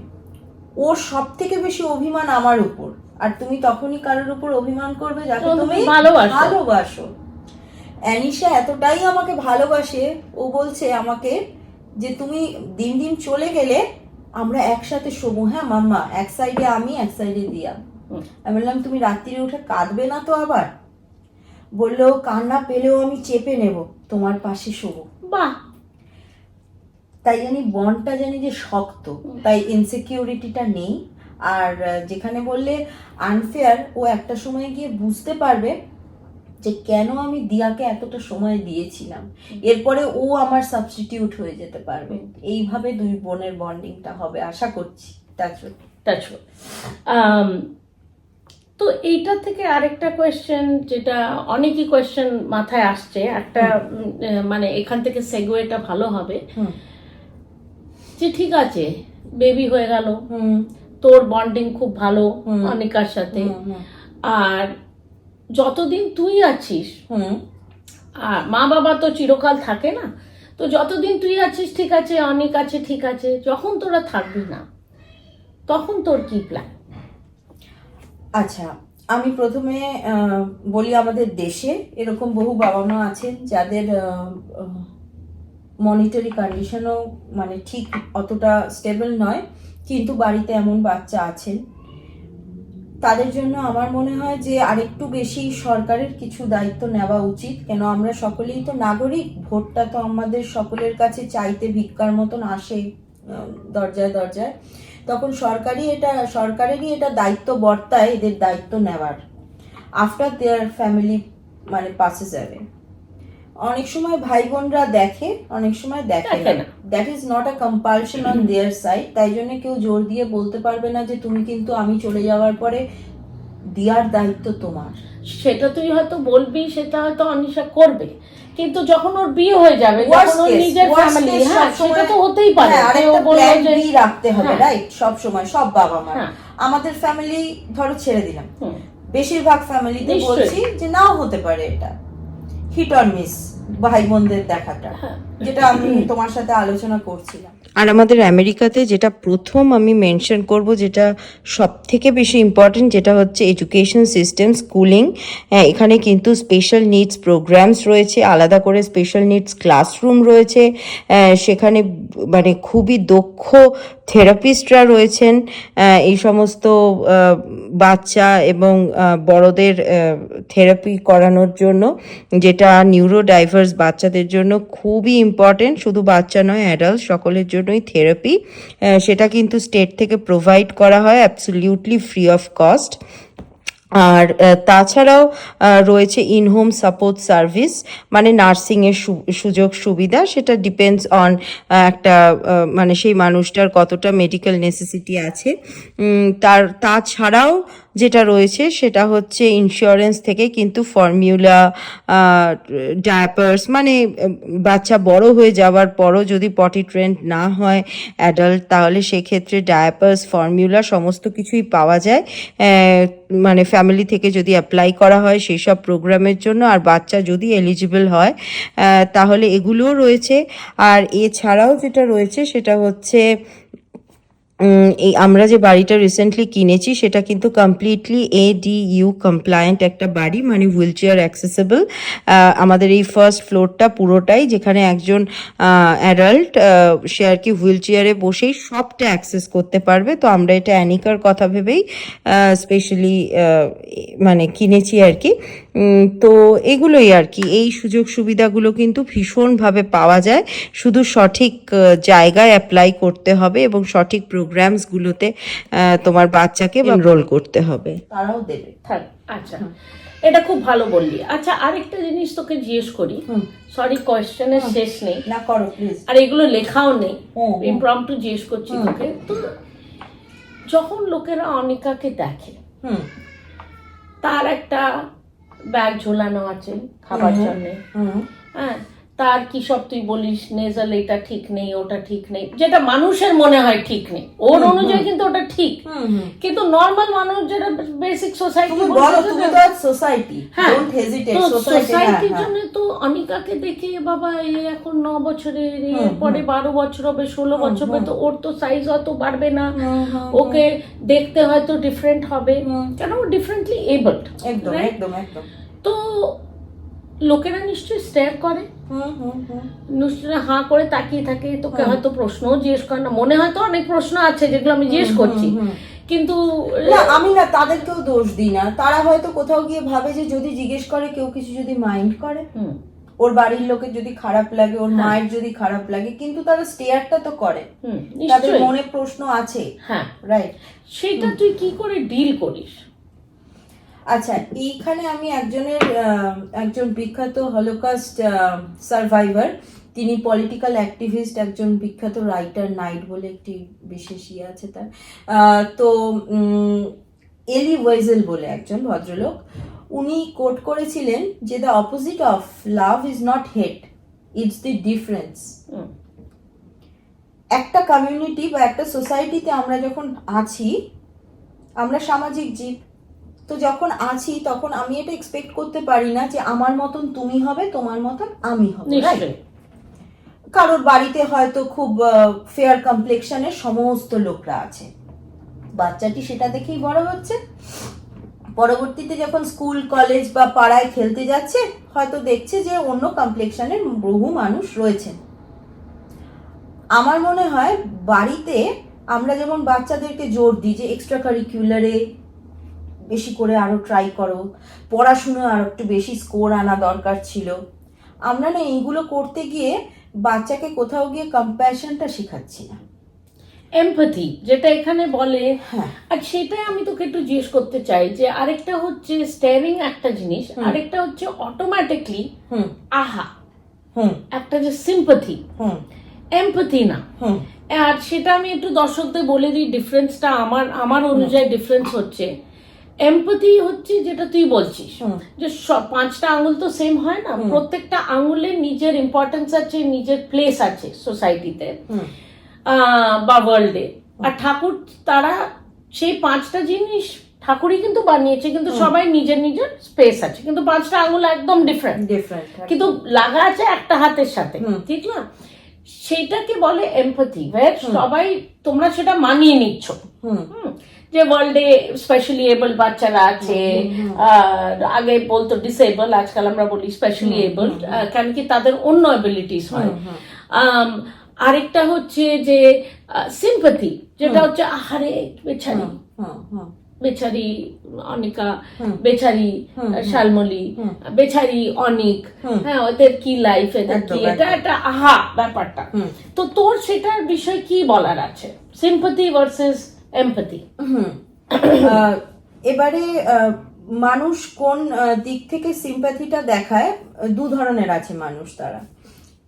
ওর সব থেকে বেশি অভিমান আমার উপর। আর তুমি তখনই কারোর উপর অভিমান করবে যাকে তুমি ভালোবাসো। অ্যানিশা এতটাই আমাকে ভালোবাসে, ও বলছে আমাকে যে তুমি দিন দিন চলে গেলে আমরা একসাথে শোবো, হ্যাঁ মাম্মা, এক সাইডে আমি, এক সাইডে দিয়া। আমি বললাম, তুমি রাত্রিরে উঠে কাঁদবে না তো আবার? বললো, কান্না পেলেও আমি চেপে নেব, তোমার পাশে শোবো। বাহ! তাই জানি বন্ডটা জানি যে শক্ত, তাই ইনসিকিউরিটিটা নেই। আর যেখানে বললে আনফেয়ার, ও একটা সময় গিয়ে বুঝতে পারবে যে কেন আমি দিয়াকে এতটা সময় দিয়েছিলাম। এরপরে ও আমার সাবস্টিটিউট হয়ে যেতে পারবে। এইভাবে দুই বোনের বন্ডিংটা হবে আশা করছি। তো এইটা থেকে আরেকটা কোয়েশ্চেন, যেটা অনেকই কোয়েশ্চেন মাথায় আসছে, একটা মানে এখান থেকে সেগুয়েটা ভালো হবে যে ঠিক আছে বেবি হয়ে গেল, তোর বন্ডিং খুব ভালো অনিকার সাথে, আর যতদিন তুই আছিস, আর মা বাবা তো চিরকাল থাকে না, তো যতদিন তুই আছিস ঠিক আছে, অনেক আছে ঠিক আছে, যখন তোরা থাকবি না তখন তোর কি প্ল্যান? আচ্ছা, আমি প্রথমে বলি, আমাদের দেশে এরকম বহু বাবা মা আছেন যাদের মনিটারি কন্ডিশনও মানে ঠিক অতটা স্টেবল নয়, কিন্তু বাড়িতে এমন বাচ্চা আছেন। তাদের জন্য আমার মনে হয় যে আরেকটু বেশি সরকারের কিছু দায়িত্ব নেওয়া উচিত। কেন, আমরা সকলেই তো নাগরিক, ভোটটা তো আমাদের সকলের কাছে চাইতে ভিক্ষার মতন আসে দরজায় দরজায়। তখন সরকারেরই এটা দায়িত্ব বর্তায় এদের দায়িত্ব নেওয়ার, আফটার দেয়ার ফ্যামিলি মানে পাসেস অ্যাওয়ে। অনেক সময় ভাই বোনরা দেখে, অনেক সময় দেখে না। That is not a compulsion on their side. তাই জন্য কেউ জোর দিয়ে বলতে পারবে না যে তুমি কিন্তু আমি চলে যাওয়ার পরে দেওয়ার দায়িত্ব তোমার। সেটা তুই হয়তো বলবি, সেটা হয়তো অনিশা করবে, কিন্তু যখন ওর বিয়ে হয়ে যাবে, যখন ওর নিজের ফ্যামিলি, হ্যাঁ সেটা তো হতেই পারে, আরেকটা প্ল্যান বি রাখতে হবে, রাইট? সব সময় সব বাবা মা, আমাদের ফ্যামিলি ধরো ছেড়ে দিলাম, বেশিরভাগ ফ্যামিলিতে বলছি যে নাও হতে পারে এটা হিট অর মিস ভাই বোনদের দেখাটা, যেটা আমি তোমার সাথে আলোচনা করছিলাম। আর আমাদের আমেরিকাতে যেটা প্রথম আমি মেনশন করব, যেটা সব থেকে বেশি ইম্পর্টেন্ট, যেটা হচ্ছে এডুকেশন সিস্টেম, স্কুলিং। এখানে কিন্তু স্পেশাল নিডস প্রোগ্রামস রয়েছে, আলাদা করে স্পেশাল নিডস ক্লাসরুম রয়েছে, সেখানে মানে খুবই দক্ষ থেরাপিস্টরা রয়েছেন এই সমস্ত বাচ্চা এবং বড়দের থেরাপি করানোর জন্য, যেটা নিউরো ডাইভার্স বাচ্চাদের জন্য খুবই ইম্পর্টেন্ট। শুধু বাচ্চা নয়, অ্যাডাল্ট সকলের জন্যই থেরাপি, সেটা কিন্তু স্টেট থেকে প্রোভাইড করা হয় অ্যাবসলিউটলি ফ্রি অফ কস্ট। আর তাছাড়াও রয়েছে ইনহোম সাপোর্ট সার্ভিস, মানে নার্সিংয়ের সুযোগ সুবিধা। সেটা ডিপেন্ডস অন একটা মানে সেই মানুষটার কতটা মেডিকেল নেসেসিটি আছে। তাছাড়াও যেটা রয়েছে সেটা হচ্ছে ইন্স্যুরেন্স থেকে কিন্তু ফর্মুলা, ডায়াপার্স, মানে বাচ্চা বড় হয়ে যাওয়ার পরও যদি পটি ট্রেন্ড না হয় অ্যাডাল্ট, তাহলে সেক্ষেত্রে ডায়াপার্স, ফর্মুলা সমস্ত কিছুই পাওয়া যায় মানে ফ্যামিলি থেকে যদি অ্যাপ্লাই করা হয় সেই সব প্রোগ্রামের জন্য। আর বাচ্চা যদি এলিজিবল হয় তাহলে এগুলোও রয়েছে। আর এছাড়াও যেটা রয়েছে সেটা হচ্ছে এই আমরা যে বাড়িটা রিসেন্টলি কিনেছি সেটা কিন্তু কমপ্লিটলি ADU কমপ্লায়েন্ট একটা বাড়ি, মানে হুইল চেয়ার অ্যাক্সেসেবল। আমাদের এই ফার্স্ট ফ্লোরটা পুরোটাই, যেখানে একজন অ্যাডাল্ট সে আর কি হুইল চেয়ারে বসেই সবটা অ্যাক্সেস করতে পারবে। তো আমরা এটা অ্যানিকার কথা ভেবেই স্পেশালি মানে কিনেছি আর কি। তো এগুলোই আর কি, এই সুযোগ সুবিধাগুলো কিন্তু ভীষণভাবে পাওয়া যায়, শুধু সঠিক জায়গায় অ্যাপ্লাই করতে হবে এবং সঠিক প্রোগ্রামসগুলোতে তোমার বাচ্চাকে এনরোল করতে হবে, তারাও দেবে। থাক, আচ্ছা এটা খুব ভালো বললি। আচ্ছা আরেকটা জিনিস তোকে জিজ্ঞেস করি, সরি কোয়েশ্চেনের শেষ নেই, না করো প্লিজ। আর এগুলো লেখাও নেই, ইমপ্রম্পটু জিজ্ঞেস করছি তোকে। তো যখন লোকেরা অনিকাকে দেখে, তার একটা ব্যাগ ঝোলানো আছে খাবার জন্য, হ্যাঁ, তার কি সব তুই বলিস নেজাল এটা ঠিক নেই ওটা ঠিক নেই, যেটা মানুষের মনে হয় ঠিক নেই, ওর অনুযায়ী কিন্তু ওটা ঠিক, কিন্তু নর্মাল মানুষ যেটা বেসিক সোসাইটি, সোসাইটির জন্য তো অনিকাকে দেখে বাবা এ এখন 9 বছরের, পরে 12 বছর হবে, 16 বছর হবে, তো ওর তো সাইজ অত বাড়বে না, ওকে দেখতে হয়তো ডিফারেন্ট হবে, কেন ও ডিফারেন্টলি এবলড। একদম একদম একদম। তো লোকেরা নিশ্চয়ই স্টেয়ার করে, নিশ্চয়ই হাঁ করে তাকিয়ে থাকে, তোকে হয়তো প্রশ্নও জিজ্ঞেস করে না, মনে হয়তো অনেক প্রশ্ন আছে যেগুলো আমি জিজ্ঞেস করছি, কিন্তু আমি না তাদেরকেও দোষ দিই না, তারা হয়তো কোথাও গিয়ে ভাবে যে যদি জিজ্ঞেস করে কেউ কিছু যদি মাইন্ড করে, ওর বাড়ির লোকের যদি খারাপ লাগে, ওর মায়ের যদি খারাপ লাগে, কিন্তু তারা স্টেয়ারটা তো করে, তাদের মনে প্রশ্ন আছে। হ্যাঁ রাইট, সেটা তুই কি করে ডিল করিস? আচ্ছা, এইখানে আমি একজন বিখ্যাত হলোকস্ট সার্ভাইভার, তিনি পলিটিক্যাল অ্যাক্টিভিস্ট, একজন বিখ্যাত রাইটার, নাইট বলে একটি বিশেষ আছে তার, তো এলি ওয়েজেল বলে একজন ভদ্রলোক, উনি কোট করেছিলেন যে the opposite of love is not hate, it's the difference. একটা কমিউনিটি বা একটা সোসাইটিতে আমরা যখন আছি, আমরা সামাজিক জীব, তো যখন আছি তখন আমি এটা এক্সপেক্ট করতে পারি না যে আমার মতন তুমি হবে, তোমার মতন আমি হবে। কারোর বাড়িতে হয়তো খুব ফেয়ার কমপ্লেক্সনের সমস্ত লোকরা আছে, বাচ্চাটি সেটা দেখেই বড় হচ্ছে, পরবর্তীতে যখন স্কুল কলেজ বা পাড়ায় খেলতে যাচ্ছে হয়তো দেখছে যে অন্য কমপ্লেক্সনের বহু মানুষ রয়েছেন। আমার মনে হয় বাড়িতে আমরা যেমন বাচ্চাদেরকে জোর দিই যে এক্সট্রা কারিকুলারে বেশি করে আরো ট্রাই করো, পড়াশুনো আর একটু বেশি স্কোর আনা দরকার ছিল, আমরা না এইগুলো করতে গিয়ে বাচ্চাকে কোথাও গিয়ে কম্প্যাশনটা শেখাচ্ছি না, এমপ্যাথি যেটা এখানে বলে। আর সেটাই আমি তোকে একটু জিজ্ঞেস করতে চাই যে আরেকটা হচ্ছে স্টেয়ারিং একটা জিনিস, আরেকটা হচ্ছে অটোমেটিকলি আহা, একটা যে সিম্প্যাথি, এমপ্যাথি না। আর সেটা আমি একটু দর্শকদের বলে দিই, ডিফারেন্সটা আমার অনুযায়ী ডিফারেন্স হচ্ছে, এমপ্যাথি হচ্ছে যেটা তুই বলছিস যে 5টা আঙুল তো সেম হয় না, প্রত্যেকটা আঙুলের নিজের ইম্পর্টেন্স আছে, নিজের প্লেস আছে সোসাইটিতে বা ওয়ার্ল্ডে। আর ঠাকুর তারা সেই 5টা জিনিস ঠাকুরই কিন্তু বানিয়েছে, কিন্তু সবাই নিজের নিজের স্পেস আছে, কিন্তু 5টা আঙুল একদম ডিফারেন্ট, কিন্তু লাগা আছে একটা হাতের সাথে, ঠিক না? সেটাকে বলে এমপ্যাথি, সবাই তোমরা সেটা মানিয়ে নিচ্ছ যে ওয়ার্ল্ডে স্পেশালি এবল বাচ্চারা আছে, আগে বলতো ডিসেবল, আজকাল আমরা বলি স্পেশালি এবল, কারণ কি তাদের অন্য এবিলিটিস হয়। আরেকটা হচ্ছে যে সিম্প্যাথি, যেটা হচ্ছে আহারে বেচারি, বেচারি অনিকা, বেচারি শালমলি, বেচারি অনিক, হ্যাঁ ওদের কি লাইফ, এদের কি, এটা একটা আহা ব্যাপারটা। তো তোর সেটার বিষয় কি বলার আছে, সিম্প্যাথি ভার্সেস এমপ্যাথি? এবারে মানুষ কোন দিক থেকে সিম্প্যাথিটা দেখায়, 2 ধরনের আছে মানুষ। তারা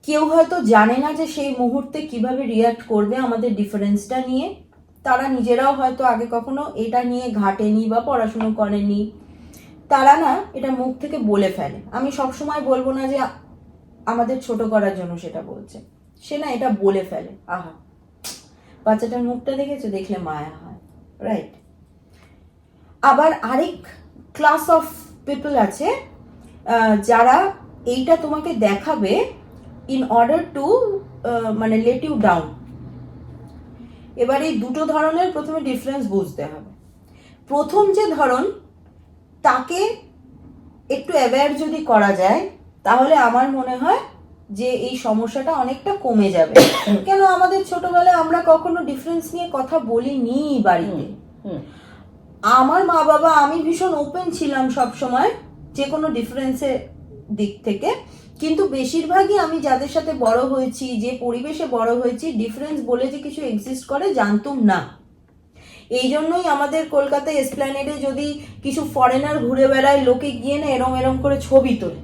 কেউ হয়তো জানে না যে সেই মুহূর্তে কিভাবে রিয়াক্ট করবে আমাদের ডিফারেন্সটা নিয়ে, তারা নিজেরাও হয়তো আগে কখনো এটা নিয়ে ঘাটেনি বা পড়াশুনো করেনি, তারা না এটা মুখ থেকে বলে ফেলে। আমি সবসময় বলবো না যে আমাদের ছোট করার জন্য সেটা বলছে, সে না এটা বলে ফেলে, আহা বাচ্চাটার মুখটা দেখেছো, দেখলে মায়া হয়, রাইট? আবার আরেক ক্লাস অফ পিপল আছে যারা এইটা তোমাকে দেখাবে ইন অর্ডার টু মানে লেট ইউ ডাউন। এবার এই দুটো ধরনের প্রথমে ডিফারেন্স বুঝতে হবে। প্রথম যে ধরন, তাকে একটু অ্যাওয়্যার যদি করা যায় তাহলে আমার মনে হয় যে এই সমস্যাটা অনেকটা কমে যাবে। কেন আমাদের ছোটবেলায় আমরা কখনো ডিফারেন্স নিয়ে কথা বলিনি বাড়িতে। আমার মা বাবা, আমি ভীষণ ওপেন ছিলাম সব সময় যে কোনো ডিফারেন্সের দিক থেকে, কিন্তু বেশিরভাগই আমি যাদের সাথে বড় হয়েছি, যে পরিবেশে বড় হয়েছি, ডিফারেন্স বলে যে কিছু এক্সিস্ট করে জানতুম না। এই জন্যই আমাদের কলকাতায় এসপ্ল্যানেডে যদি কিছু ফরেনার ঘুরে বেড়ায়, লোকে গিয়ে না এরম এরম করে ছবি তোলে।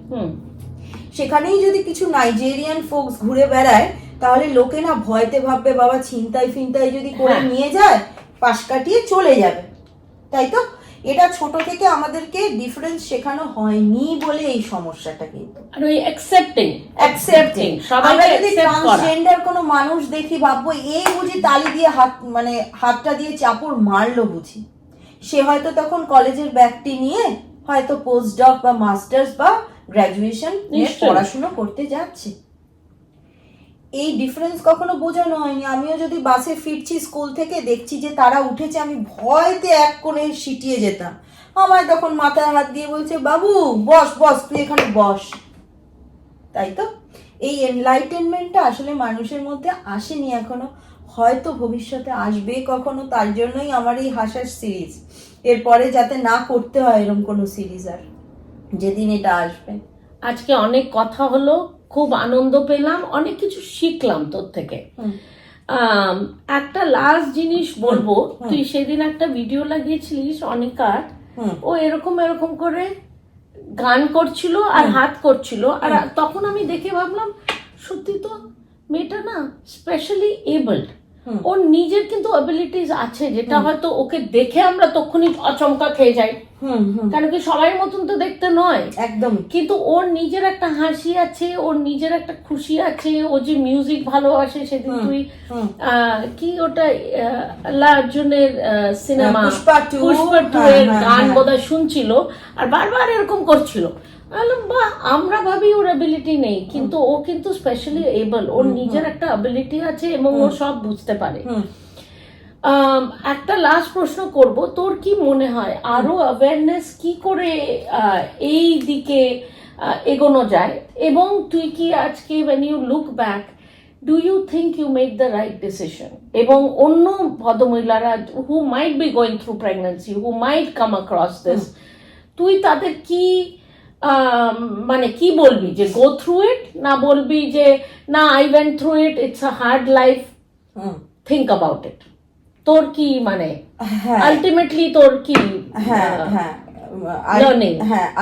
সেখানেই যদি কিছু নাইজেরিয়ান ফোকস ঘুরে বেড়ায় তাহলে লোকে না ভয়তে ভাববে বাবা ছিনতাই ফিনতাই যদি করে নিয়ে যায়, পাশ কাটিয়ে চলে যাবে, তাই তো? এটা ছোট থেকে আমাদেরকে ডিফারেন্স শেখানো হয়নি বলে এই সমস্যাটা। কিন্তু আর ওই অ্যাকসেপ্টিং আমরা যদি ট্রান্সজেন্ডার কোনো মানুষ দেখি ভাববো এই বুঝি তালি দিয়ে হাত, মানে হাতটা দিয়ে চাপড় মারলো বুঝি। সে হয়তো তখন কলেজের ব্যাগটি নিয়ে হয়তো পোস্ট ডক বা মাস্টার্স বা গ্র্যাজুয়েশন নিয়ে পড়াশোনা করতে যাচ্ছে। এই ডিফারেন্স কখনো বোঝানো হয়নি। আমিও যদি বাসে ফিরছি স্কুল থেকে, দেখছি যে তারা উঠেছে, আমি ভয়তে এক কোণে সিটিয়ে যেতাম। আমার তখন মাথায় হাত দিয়ে বলছে বাবু বস বস, তুই এখানে বস। তাই তো এই এনলাইটেনমেন্টটা আসলে মানুষের মধ্যে আসেনি এখনো, হয়তো ভবিষ্যতে আসবে কখনো। তার জন্যই আমার এই হাসার সিরিজ, এরপরে যাতে না করতে হয় এরকম কোনো সিরিজ আর, যেদিন এটা আসবে। আজকে অনেক কথা হলো, খুব আনন্দ পেলাম, অনেক কিছু শিখলাম তোর থেকে। একটা লাস্ট জিনিস বলবো, তুই সেদিন একটা ভিডিও লাগিয়েছিলিস অনিকার, ও এরকম এরকম করে গান করছিল আর হাত করছিল, আর তখন আমি দেখে ভাবলাম সত্যি তো মেয়েটা না স্পেশালি এবলড, ওর নিজের কিন্তু অ্যাবিলিটিস আছে, যেটা হয়তো ওকে দেখে আমরা তখনই আচমকা খেয়ে যাই, কারণ কি সবাই মতন তো দেখতে নয় একদম, কিন্তু ওর নিজের একটা হাসি আছে, ওর নিজের একটা খুশি আছে, ও যে মিউজিক ভালোবাসে। সেদিন তুই কি ওটা আল্লাহ অর্জুনের সিনেমা পুষ্পা 2 এর গান বোধহয় শুনছিল আর বারবার এরকম করছিল। বাহ, আমরা ভাবি ওর অ্যাবিলিটি নেই, কিন্তু ও কিন্তু স্পেশালি এবল, ওর নিজের একটা অ্যাবিলিটি আছে এবং ও সব বুঝতে পারে। একটা লাস্ট প্রশ্ন করব, তোর কি মনে হয় আরো অ্যাওয়ারনেস কি করে এই দিকে এগোনো যায়, এবং তুই কি আজকে when you look back do you think you made the right decision, এবং অন্য ভদ্রমহিলারা who might be going through pregnancy, who might come across this, তুই তাদের কি মানে কি বলবি, যে go through it, না বলবি যে না I went through it, it's a hard life, think about it? তোর কি মানে আলটিমেটলি তোর কি?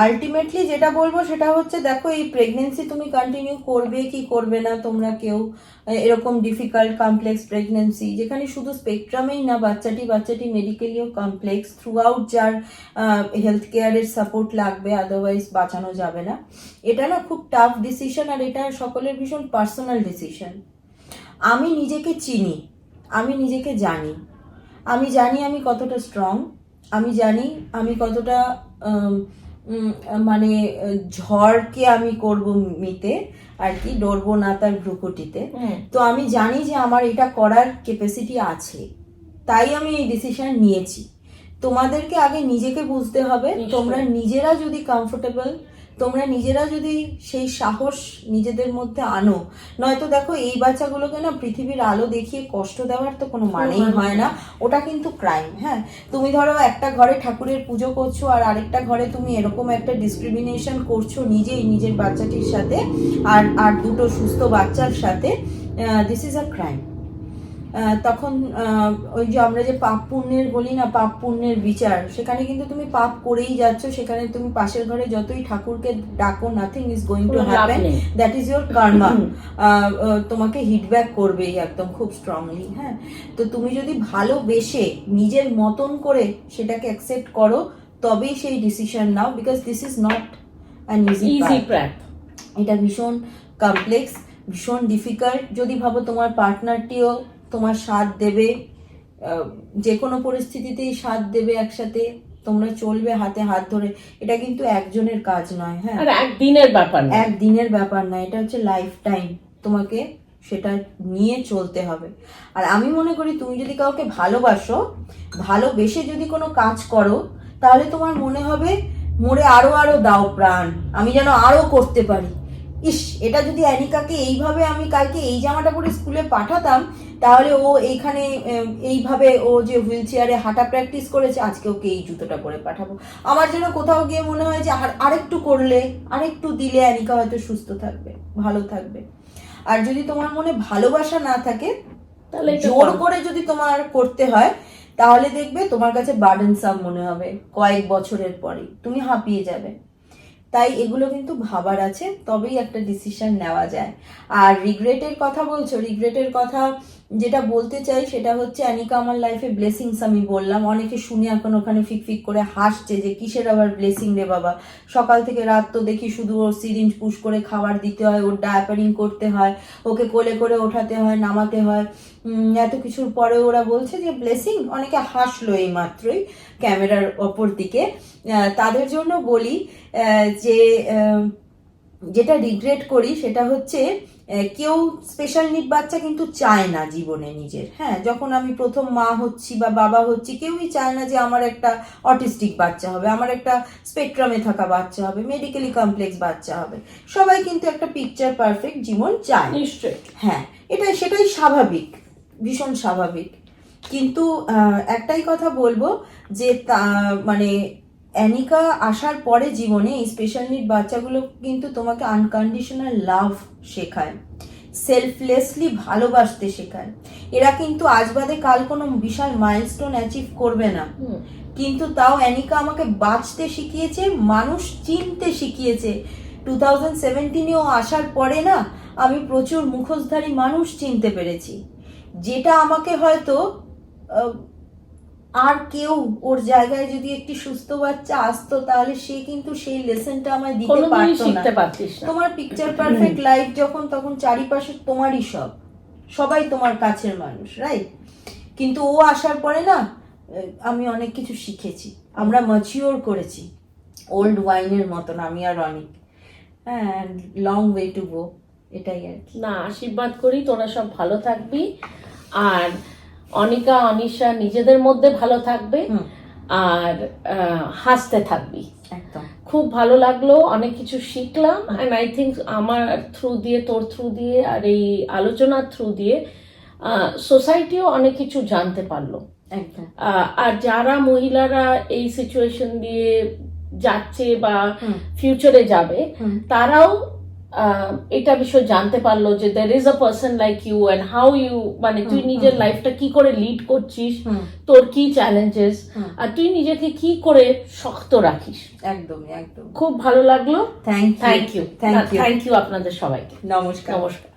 আলটিমেটলি যেটা বলবো সেটা হচ্ছে, দেখো এই প্রেগনেন্সি তুমি কন্টিনিউ করবে কি করবে না, তোমরা কেউ এরকম ডিফিকাল্ট কমপ্লেক্স প্রেগনেন্সি যেখানে শুধু স্পেকট্রামেই না, বাচ্চাটি মেডিকেলিও কমপ্লেক্স থ্রু আউট, যার হেলথ কেয়ারের সাপোর্ট লাগবে, আদারওয়াইজ বাঁচানো যাবে না। এটা না খুব টাফ ডিসিশন, আর এটা সকলের ভীষণ পার্সোনাল ডিসিশন। আমি নিজেকে চিনি, আমি নিজেকে জানি, আমি জানি আমি কতটা স্ট্রং, আমি জানি আমি কতটা মানে ঝড়কে আমি করব মিতে আর কি, ডরবো না তার ভ্রুকুটিতে। তো আমি জানি যে আমার এটা করার ক্যাপাসিটি আছে, তাই আমি এই ডিসিশন নিয়েছি। তোমাদেরকে আগে নিজেকে বুঝতে হবে, তোমরা নিজেরা যদি কমফোর্টেবল, তোমরা নিজেরা যদি সেই সাহস নিজেদের মধ্যে আনো, নয়তো দেখো এই বাচ্চাগুলোকে না পৃথিবীর আলো দেখিয়ে কষ্ট দেওয়ার তো কোনো মানেই হয় না, ওটা কিন্তু ক্রাইম। হ্যাঁ, তুমি ধরো একটা ঘরে ঠাকুরের পুজো করছো আর আরেকটা ঘরে তুমি এরকম একটা ডিসক্রিমিনেশন করছো নিজেই নিজের বাচ্চাটির সাথে আর দুটো সুস্থ বাচ্চার সাথে, দিস ইজ আ ক্রাইম। তখন ওই যে আমরা যে পাপ পুণ্যের বলি না, পাপ পুণ্যের বিচার, সেখানে কিন্তু তুমি পাপ করেই যাচ্ছ। সেখানে তুমি পাশের ঘরে যতই ঠাকুরকে ডাকো, nothing is going to happen, that is your karma, তোমাকে হিটব্যাক করবেই একদম খুব স্ট্রংলি। হ্যাঁ, তো তুমি যদি ভালোবেসে নিজের মতন করে সেটাকে অ্যাকসেপ্ট করো, তবেই সেই decision now, because this is not an easy path. এটা ভীষণ কমপ্লেক্স, ভীষণ ডিফিকাল্ট। যদি ভাবো তোমার পার্টনারটিও তোমার সাথ দেবে, যে কোনো পরিস্থিতিতেই সাথ দেবে, একসাথে তোমরা চলবে হাতে হাত ধরে, এটা কিন্তু একজনের কাজ নয়। হ্যাঁ, একদিনের ব্যাপার, একদিনের ব্যাপার নয়, এটা হচ্ছে লাইফ টাইম তোমাকে সেটা নিয়ে চলতে হবে। আর আমি মনে করি তুমি যদি কাউকে ভালোবাসো, ভালোবেসে যদি কোনো কাজ করো, তাহলে তোমার মনে হবে মোরে আরো আরো দাও প্রাণ, আমি যেন আরো করতে পারি। ইস, এটা যদি অ্যানিকাকে এইভাবে আমি কালকে এই জামাটা পরে স্কুলে পাঠাতাম, তাহলে ও এইখানে এইভাবে ও যে হুইল চেয়ারে হাঁটা প্র্যাকটিস করেছে, আজকে ওকে এই জুতোটা পরে পাঠাবো। আমার যেন কোথাও গিয়ে মনে হয় যে আরেকটু করলে, আরেকটু দিলে অ্যানিকা হয়তো সুস্থ থাকবে, ভালো থাকবে। আর যদি তোমার মনে ভালোবাসা না থাকে, তাহলে জোর করে যদি তোমার করতে হয়, তাহলে দেখবে তোমার কাছে বার্ডেনসাম মনে হবে, কয়েক বছরের পরে তুমি হাঁপিয়ে যাবে। তাই এগুলো কিন্তু ভাবার আছে, তবেই একটা ডিসিশন নেওয়া যায়। আর রিগ্রেটের কথা বলছো, রিগ্রেটের কথা যেটা বলতে চাই সেটা হচ্ছে, অ্যানিকা আমার লাইফে ব্লেসিংস আমি বললাম, অনেকে শুনে এখন ওখানে ফিক করে হাসছে যে কিসের আবার ব্লেসিং রে বাবা, সকাল থেকে রাত তো দেখি শুধু ওর সিরিঞ্জ পুশ করে খাবার দিতে হয়, ওর ডায়াপারিং করতে হয়, ওকে কোলে করে ওঠাতে হয়, নামাতে হয়, এত কিছুর পরে ওরা বলছে যে ব্লেসিং। অনেকে হাসলো এই মাত্রই ক্যামেরার অপর দিকে। তাদের জন্য বলি যে যেটা রিগ্রেট করি সেটা হচ্ছে, কেউ স্পেশাল নিড বাচ্চা কিন্তু চায় না জীবনে নিজের। হ্যাঁ, যখন আমি প্রথম মা হচ্ছি বা বাবা হচ্ছি, কেউই চায় না যে আমার একটা অটিস্টিক বাচ্চা হবে, আমার একটা স্পেকট্রামে থাকা বাচ্চা হবে, মেডিকেলি কমপ্লেক্স বাচ্চা হবে। সবাই কিন্তু একটা পিকচার পারফেক্ট জীবন চায়। নিশ্চয়ই। হ্যাঁ, সেটাই স্বাভাবিক, ভীষণ স্বাভাবিক। কিন্তু একটাই কথা বলবো যে মানে অ্যানিকা আসার পরে জীবনে এই স্পেশাল নিড বাচ্চাগুলো কিন্তু তোমাকে আনকন্ডিশনাল লাভ শেখায়, সেলফলেসলি ভালোবাসতে শেখায়। এরা কিন্তু আজ বাদে কাল কোনো বিশাল মাইলস্টোন অ্যাচিভ করবে না, কিন্তু তাও অ্যানিকা আমাকে বাঁচতে শিখিয়েছে, মানুষ চিনতে শিখিয়েছে। 2017-এও আসার পরে না, আমি প্রচুর মুখোশধারী মানুষ চিনতে পেরেছি, যেটা আমাকে হয়তো আর কেউ ওর জায়গায় যদি একটি সুস্থ বাচ্চা আসতো, তাহলে সে কিন্তু সেই লেসনটা আমায় দিতে পারতো না। তোমার পিকচার পারফেক্ট লাইফ যখন, তখন চারিপাশে তোমারই সবাই তোমার কাছের মানুষ, রাইট? কিন্তু ও আসার পরে না, আমি অনেক কিছু শিখেছি, আমরা ম্যাচিওর করেছি, ওল্ড ওয়াইনের মতন আমি আর অনেক। হ্যাঁ, লং ওয়ে টু গো, এটাই আর কি। না, আশীর্বাদ করি তোরা সব ভালো থাকবি, আর অনিকা অনিশা নিজেদের মধ্যে ভালো থাকবে, আর হাসতে থাকবি। একদম খুব ভালো লাগলো, অনেক কিছু শিখলাম। অ্যান্ড আই থিঙ্ক আমার থ্রু দিয়ে, তোর থ্রু দিয়ে, আর এই আলোচনার থ্রু দিয়ে সোসাইটিও অনেক কিছু জানতে পারলো। একদম। আর যারা মহিলারা এই সিচুয়েশন দিয়ে যাচ্ছে বা ফিউচারে যাবে, তারাও এটা বিষয় জানতে পারলো যে there is a person like you and how you, মানে তুই নিজের লাইফটা কি করে লিড করছিস, তোর কি চ্যালেঞ্জেস, আর তুই নিজেকে কি করে শক্ত রাখিস। একদমই একদম। খুব ভালো লাগলো। থ্যাংক ইউ আপনাদের সবাইকে। নমস্কার। নমস্কার।